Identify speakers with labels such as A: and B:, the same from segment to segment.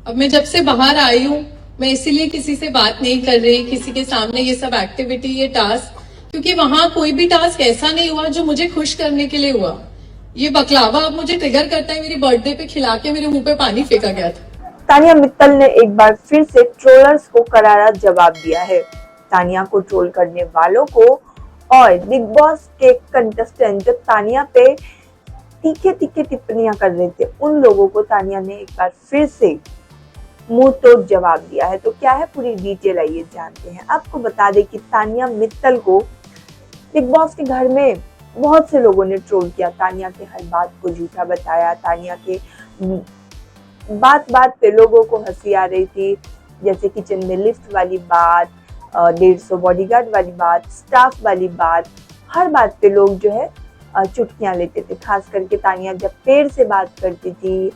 A: अब मैं जब से बाहर आई हूँ, मैं इसीलिए किसी से बात नहीं कर रही, किसी के सामने ये सब एक्टिविटी, ये टास्क, क्योंकि वहां कोई भी टास्क ऐसा नहीं हुआ जो मुझे खुश करने के लिए हुआ। ये बकलावा अब मुझे ट्रिगर करता है, मेरी बर्थडे पे खिला के मेरे मुंह पे पानी फेंका गया था।
B: तानिया मित्तल ने एक बार फिर से ट्रोलर्स को करारा जवाब दिया है। तानिया को ट्रोल करने वालों को और बिग बॉस के कंटेस्टेंट जो तानिया पे तीखे तीखे टिप्पणियां कर रहे थे, उन लोगों को तानिया ने एक बार फिर से मुंह तोड़ जवाब दिया है। तो क्या है पूरी डिटेल, आइए जानते हैं। आपको बता दें कि तानिया मित्तल को बिग बॉस के घर में बहुत से लोगों ने ट्रोल किया, तानिया के हर बात को झूठा बताया, तानिया के बात बात पे लोगों को हंसी आ रही थी, जैसे किचन में लिफ्ट वाली बात, 150 बॉडीगार्ड वाली बात, स्टाफ वाली बात, हर बात पे लोग जो है चुटकियां लेते थे। खास करके तानिया जब पेड़ से बात करती थी,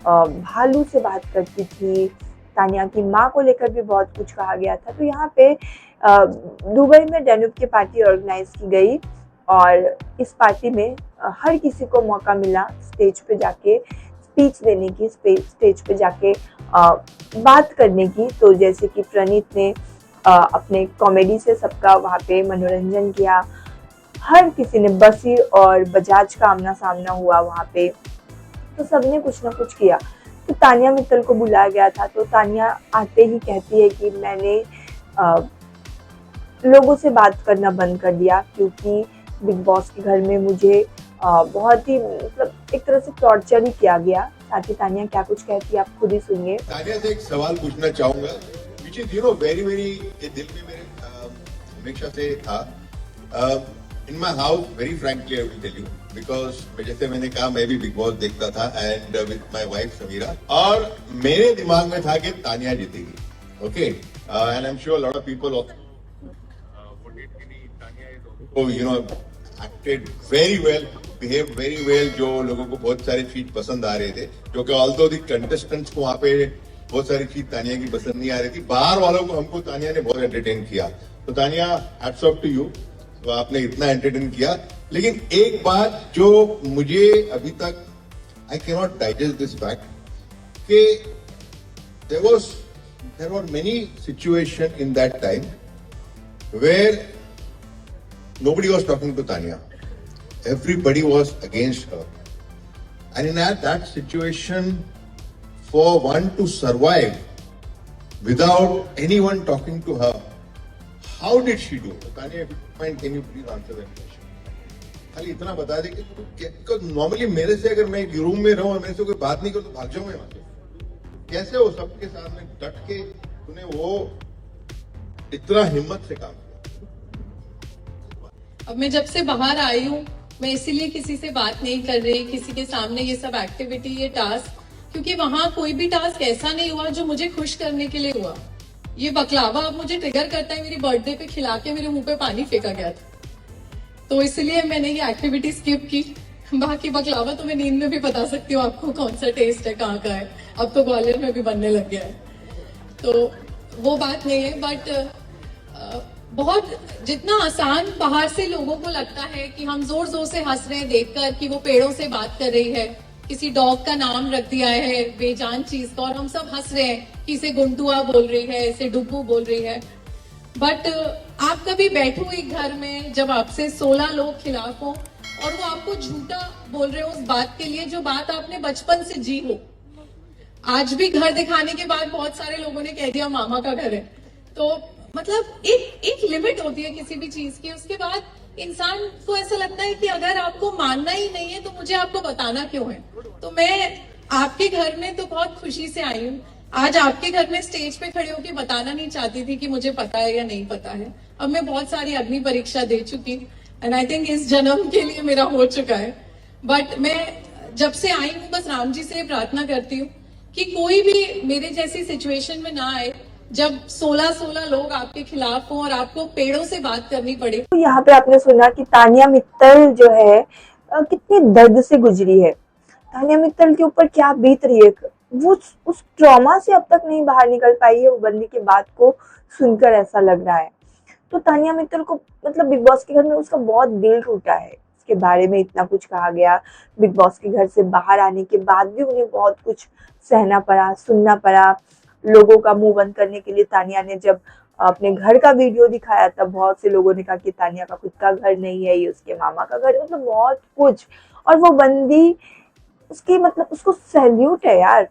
B: भालू से बात करती थी, तानिया की माँ को लेकर भी बहुत कुछ कहा गया था। तो यहाँ पे दुबई में डेन्यूब की पार्टी ऑर्गेनाइज की गई और इस पार्टी में हर किसी को मौका मिला स्टेज पे जाके स्पीच देने की, स्टेज पे जाके बात करने की। तो जैसे कि प्रणीत ने अपने कॉमेडी से सबका वहाँ पे मनोरंजन किया, हर किसी ने, बसीर और बजाज का आमना सामना हुआ वहाँ पे, तो सबने कुछ ना कुछ किया। तो तानिया मित्तल को बुलाया गया था, तो तानिया आते ही कहती है कि मैंने लोगों से बात करना बंद कर दिया क्योंकि बिग बॉस के घर में मुझे बहुत ही मतलब एक तरह से टॉर्चर ही किया गया। साथ ही तानिया क्या कुछ कहती है आप खुद ही सुनिए।
C: तानिया से एक सवाल पूछना चाहूंगा, which is वेरी वेरी ये दिल में मेरे हमेशा से था। In my house very frankly I will tell you, because जैसे मैंने कहा मैं भी बिग बॉस देखता था and with my wife Sameera, और मेरे दिमाग में था कि तानिया जीतेगी। Okay, and I am sure lot of people acted very well, behave very well, जो लोगों को बहुत सारी चीज पसंद आ रहे थे, जो कि ऑल्दो द कंटेस्टेंट्स को वहां पे बहुत सारी चीज तानिया की पसंद नहीं आ रही थी। बाहर वालों को हमको तानिया ने बहुत एंटरटेन किया। तो Tania, hats off to you, तो आपने इतना एंटरटेन किया। लेकिन एक बात जो मुझे अभी तक I can not digest this fact कि there were many situation in that time where nobody was talking to Tanya. Everybody was against her. And in that situation, for one to survive without anyone talking to her, how did she do? Tanya, if you mind, can you please answer that question? खाली इतना बता दे कि normally मेरे से अगर मैं room में रहूं और मेरे से कोई बात नहीं करो तो भाग जाऊंगा वहां से। कैसे वो सबके सामने डट के तूने वो इतना हिम्मत से काम किया?
A: अब मैं जब से बाहर आई हूँ, मैं इसीलिए किसी से बात नहीं कर रही, किसी के सामने ये सब एक्टिविटी, ये टास्क, क्योंकि वहां कोई भी टास्क ऐसा नहीं हुआ जो मुझे खुश करने के लिए हुआ। ये बकलावा अब मुझे ट्रिगर करता है, मेरी बर्थडे पे खिला के मेरे मुंह पे पानी फेंका गया था, तो इसलिए मैंने ये एक्टिविटी स्किप की। बाकी बकलावा तो मैं नींद में भी बता सकती हूँ आपको कौन सा टेस्ट है, कहाँ का है। अब तो ग्वालियर में भी बनने लग गया है, तो वो बात नहीं है। बट बहुत जितना आसान बाहर से लोगों को लगता है कि हम जोर जोर से हंस रहे हैं देखकर कि वो पेड़ों से बात कर रही है, किसी डॉग का नाम रख दिया है बेजान चीज का, और हम सब हंस रहे हैं कि इसे गुंटुआ बोल रही है, इसे डुब्बू बोल रही है। बट आप कभी बैठो एक घर में जब आपसे 16 लोग खिलाफ हो और वो आपको झूठा बोल रहे हो उस बात के लिए जो बात आपने बचपन से जी हो। आज भी घर दिखाने के बाद बहुत सारे लोगों ने कह दिया मामा का घर है, तो मतलब एक लिमिट होती है किसी भी चीज की। उसके बाद इंसान को ऐसा लगता है कि अगर आपको मानना ही नहीं है तो मुझे आपको बताना क्यों है। तो मैं आपके घर में तो बहुत खुशी से आई हूँ, आज आपके घर में स्टेज पे खड़े होकर बताना नहीं चाहती थी कि मुझे पता है या नहीं पता है। अब मैं बहुत सारी अग्नि परीक्षा दे चुकी हूँ एंड आई थिंक इस जन्म के लिए मेरा हो चुका है। बट मैं जब से आई हूँ बस राम जी से प्रार्थना करती हूँ कि कोई भी मेरे जैसी सिचुएशन में ना आए जब 16 लोग आपके खिलाफ हो और आपको पेड़ों से बात करनी पड़े।
B: तो यहाँ पे आपने सुना कि तानिया मित्तल जो है कितने दर्द से गुजरी है। तानिया मित्तल के ऊपर क्या बीत रही है, वो उस ट्रॉमा से अब तक नहीं बाहर निकल पाई है। वो बंदी की बात को सुनकर ऐसा लग रहा है। तो तानिया मित्तल को मतलब बिग बॉस के घर में उसका बहुत दिल टूटा है। के बारे में इतना कुछ कहा गया। बिग बॉस के घर से बाहर आने के बाद भी उन्हें बहुत कुछ सहना पड़ा, सुनना पड़ा। लोगों का मुंह बंद करने के लिए तानिया ने जब अपने घर का वीडियो दिखाया तब बहुत से लोगों ने कहा कि तानिया का खुद का घर नहीं है, ये उसके मामा का घर है, मतलब बहुत कुछ। और वो बंदी उसकी, मतलब उसको सैल्यूट है यार।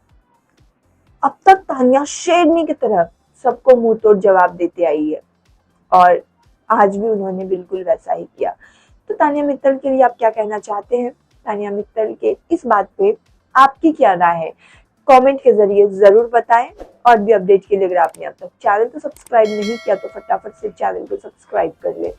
B: अब तक तानिया शेरनी की तरह सबको मुंह तोड़ जवाब देते आई है और आज भी उन्होंने बिल्कुल वैसा ही किया। तो तानिया मित्तल के लिए आप क्या कहना चाहते हैं? तानिया मित्तल के इस बात पे आपकी क्या राय है? कमेंट के जरिए जरूर बताएं। और भी अपडेट के लिए अगर आपने अब तक चैनल को सब्सक्राइब नहीं किया तो फटाफट से चैनल को सब्सक्राइब कर ले।